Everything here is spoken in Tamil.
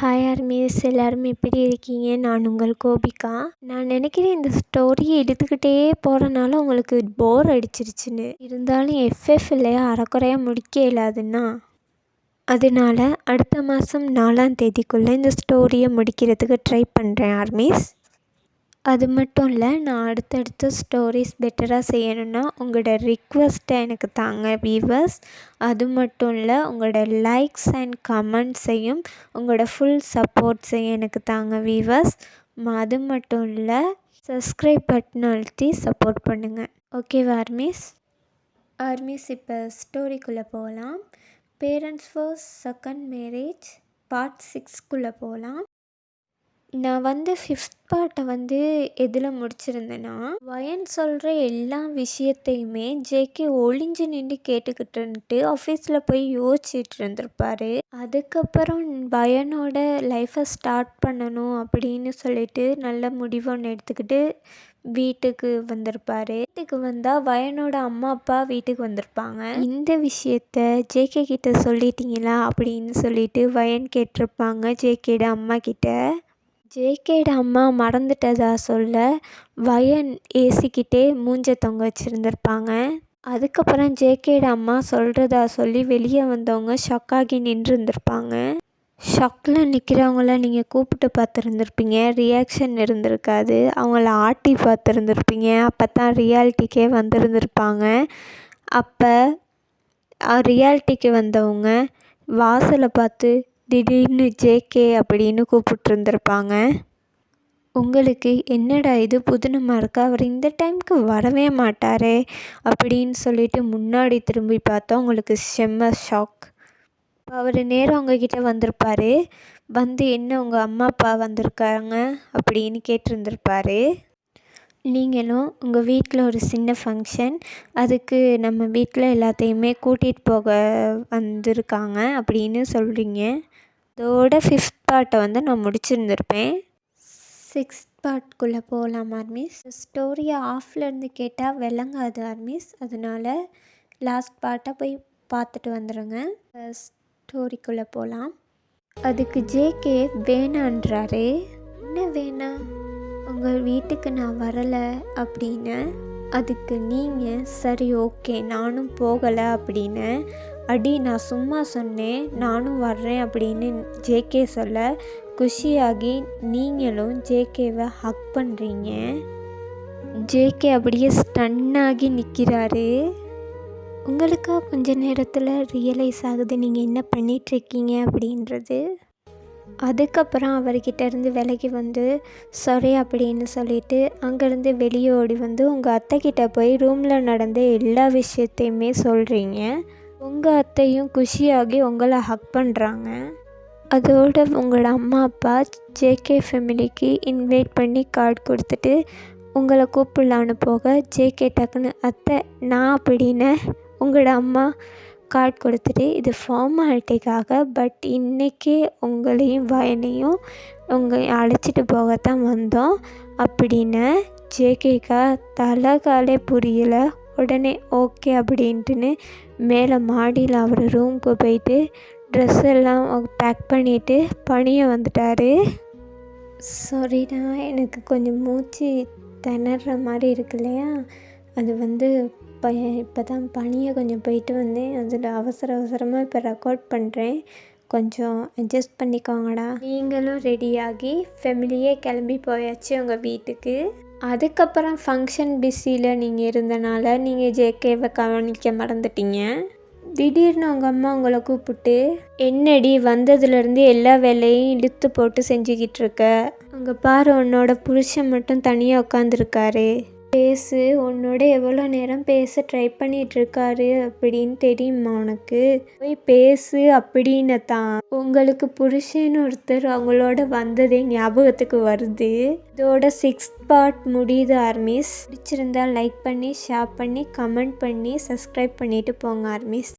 ஹாய் ஆர்மிஸ், எல்லாரும் எப்படி இருக்கீங்க? நான் உங்கள் கோபிகா. நான் நினைக்கிறேன் இந்த ஸ்டோரியை எடுத்துக்கிட்டே போகிறனால உங்களுக்கு போர் அடிச்சிருச்சுன்னு. இருந்தாலும் எஃப்எஃப் இல்லையா, அரைக்குறையாக முடிக்க இயலாதுன்னா, அதனால அடுத்த மாதம் 4ஆம் தேதிக்குள்ளே இந்த ஸ்டோரியை முடிக்கிறதுக்கு ட்ரை பண்ணுறேன் ஆர்மிஸ். அது மட்டும் இல்லை, நான் அடுத்தடுத்த ஸ்டோரிஸ் பெட்டராக செய்யணுன்னா உங்களோட ரிக்வெஸ்ட்டை எனக்கு தாங்க வீவர்ஸ். அது மட்டும் இல்லை, உங்களோட லைக்ஸ் அண்ட் கமெண்ட்ஸையும் உங்களோட ஃபுல் சப்போர்ட்ஸையும் எனக்கு தாங்க வீவர்ஸ். அது மட்டும் இல்லை, சப்ஸ்கிரைப் பட்டன் அழுத்தி சப்போர்ட் பண்ணுங்கள். ஓகேவா ஆர்மிஸ்? இப்போ ஸ்டோரிக்குள்ளே போகலாம். Parents first second marriage part 6க்குள்ளே போகலாம். நான் 5th பார்ட்டை எதில் முடிச்சிருந்தேன்னா, வயன் சொல்கிற எல்லா விஷயத்தையுமே ஜேகே ஒளிஞ்சு நின்று கேட்டுக்கிட்டுன்ட்டு ஆஃபீஸில் போய் யோசிச்சுட்டு இருந்திருப்பாரு. அதுக்கப்புறம் வயனோட லைஃப்பை ஸ்டார்ட் பண்ணணும் அப்படின்னு சொல்லிட்டு நல்ல முடிவு ஒன்று எடுத்துக்கிட்டு வீட்டுக்கு வந்திருப்பாரு. வீட்டுக்கு வந்தால் வயனோட அம்மா அப்பா வீட்டுக்கு வந்திருப்பாங்க. இந்த விஷயத்த ஜேகே கிட்ட சொல்லிட்டீங்களா அப்படின்னு சொல்லிட்டு வயன் கேட்டிருப்பாங்க ஜேகேட அம்மா கிட்ட. ஜேகேட அம்மா மறந்துட்டதா சொல்ல வயன் ஏசிக்கிட்டே மூஞ்ச தொங்க வச்சுருந்துருப்பாங்க. அதுக்கப்புறம் ஜேகேட அம்மா சொல்கிறதா சொல்லி வெளியே வந்தவங்க ஷாக்காகி நின்றுருந்துருப்பாங்க. ஷாக்கில் நிற்கிறவங்கள நீங்கள் கூப்பிட்டு பார்த்துருந்துருப்பீங்க, ரியாக்ஷன் இருந்திருக்காது. அவங்கள ஆட்டி பார்த்துருந்துருப்பீங்க, அப்போ தான் ரியாலிட்டிக்கே வந்திருந்துருப்பாங்க. அப்போ ரியாலிட்டிக்கு வந்தவங்க வாசலை பார்த்து திடீர்னு ஜேகே அப்படின்னு கூப்பிட்டுருந்துருப்பாங்க. உங்களுக்கு என்னடா இது புதுனமாக இருக்கா, அவர் இந்த டைமுக்கு வரவே மாட்டாரே அப்படின்னு சொல்லிட்டு முன்னாடி திரும்பி பார்த்தா உங்களுக்கு செம்ம ஷாக். அவர் நேரம் உங்ககிட்ட வந்திருப்பார். என்ன உங்கள் அம்மா அப்பா வந்திருக்காங்க அப்படின்னு கேட்டிருந்துருப்பாரு. நீங்களும் உங்கள் வீட்டில் ஒரு சின்ன ஃபங்க்ஷன், அதுக்கு நம்ம வீட்டில் எல்லாத்தையுமே கூட்டிகிட்டு போக வந்திருக்காங்க அப்படின்னு சொல்கிறீங்க. அதோட 5th பார்ட்டை நான் முடிச்சிருந்துருப்பேன். 6th பார்ட்குள்ளே போகலாம் ஆர்மிஸ். ஸ்டோரியை ஆஃப்லேருந்து கேட்டால் விளங்காது ஆர்மிஸ், அதனால் லாஸ்ட் பார்ட்டை போய் பார்த்துட்டு வந்துடுங்க. ஸ்டோரிக்குள்ளே போகலாம். அதுக்கு ஜேகே வேணான்றாரு. என்ன வேணாம்? உங்கள் வீட்டுக்கு நான் வரலை அப்படின்னு. அதுக்கு நீங்கள் சரி ஓகே நானும் போகலை அப்படின்னு. அடி நான் சும்மா சொன்னேன், நானும் வர்றேன் அப்படின்னு ஜேகே சொல்ல குஷியாகி நீங்களும் ஜேகேவை ஹக் பண்ணுறீங்க. ஜேகே அப்படியே ஸ்டன்னாகி நிற்கிறாரு. உங்களுக்கா கொஞ்ச நேரத்தில் ரியலைஸ் ஆகுது நீங்கள் என்ன பண்ணிகிட்ருக்கீங்க அப்படின்றது. அதுக்கப்புறம் அவர்கிட்ட இருந்து விலகி சாரி அப்படின்னு சொல்லிட்டு அங்கேருந்து வெளியே ஓடி உங்கள் அத்தைக்கிட்ட போய் ரூமில் நடந்த எல்லா விஷயத்தையுமே சொல்கிறீங்க. உங்கள் அத்தையும் குஷியாகி உங்களை ஹக் பண்ணுறாங்க. அதோடு உங்களோட அம்மா அப்பா ஜேகே ஃபேமிலிக்கு இன்வைட் பண்ணி கார்டு கொடுத்துட்டு உங்களை கூப்பிடலான்னு போக ஜேகே டக்குன்னு அத்தை நான் அப்படின்னு உங்களோட அம்மா கார்டு கொடுத்துட்டு இது ஃபார்மாலிட்டிக்காக, பட் இன்றைக்கி உங்களையும் வயனையும் அழைச்சிட்டு போகத்தான் வந்தோம் அப்படின்னு ஜேகேக்கா தலைகாலே புரியலை. உடனே ஓகே அப்படின்ட்டுன்னு மேலே மாடியில் அவர் ரூமுக்கு போயிட்டு ட்ரெஸ் எல்லாம் பேக் பண்ணிவிட்டு பணியை வந்துட்டார். சாரிடா, எனக்கு கொஞ்சம் மூச்சு திணற மாதிரி இருக்கு இல்லையா, அது இப்போ தான் பணியை கொஞ்சம் போயிட்டு வந்தேன், அதில் அவசரமாக இப்போ ரெக்கார்ட் பண்ணுறேன், கொஞ்சம் அட்ஜஸ்ட் பண்ணிக்கோங்கடா. நீங்களும் ரெடியாகி ஃபேமிலியே கிளம்பி போயாச்சு உங்கள் வீட்டுக்கு. அதுக்கப்புறம் ஃபங்க்ஷன் பிஸியில் நீங்கள் இருந்தனால நீங்கள் ஜேகேவை கவனிக்க மறந்துட்டீங்க. திடீர்னு உங்கள் அம்மா உங்களை கூப்பிட்டு என்னடி வந்ததுலேருந்து எல்லா வேலையும் இழுத்து போட்டு செஞ்சுக்கிட்டு இருக்க, அங்கே பாரு உன்னோட புருஷன் மட்டும் தனியாக உட்காந்துருக்காரு, பேசு, உன்னோட எவ்வளோ நேரம் பேச ட்ரை பண்ணிகிட்ருக்காரு அப்படின்னு தெரியுமா உனக்கு, போய் பேசு அப்படின்னு தான் உங்களுக்கு புருஷன் ஒருத்தர் அவங்களோட வந்ததே ஞாபகத்துக்கு வருது. இதோட 6th பார்ட் முடியுது ஆர்மிஸ். பிடிச்சிருந்தால் லைக் பண்ணி ஷேர் பண்ணி கமெண்ட் பண்ணி சப்ஸ்கிரைப் பண்ணிவிட்டு போங்க ஆர்மிஸ்.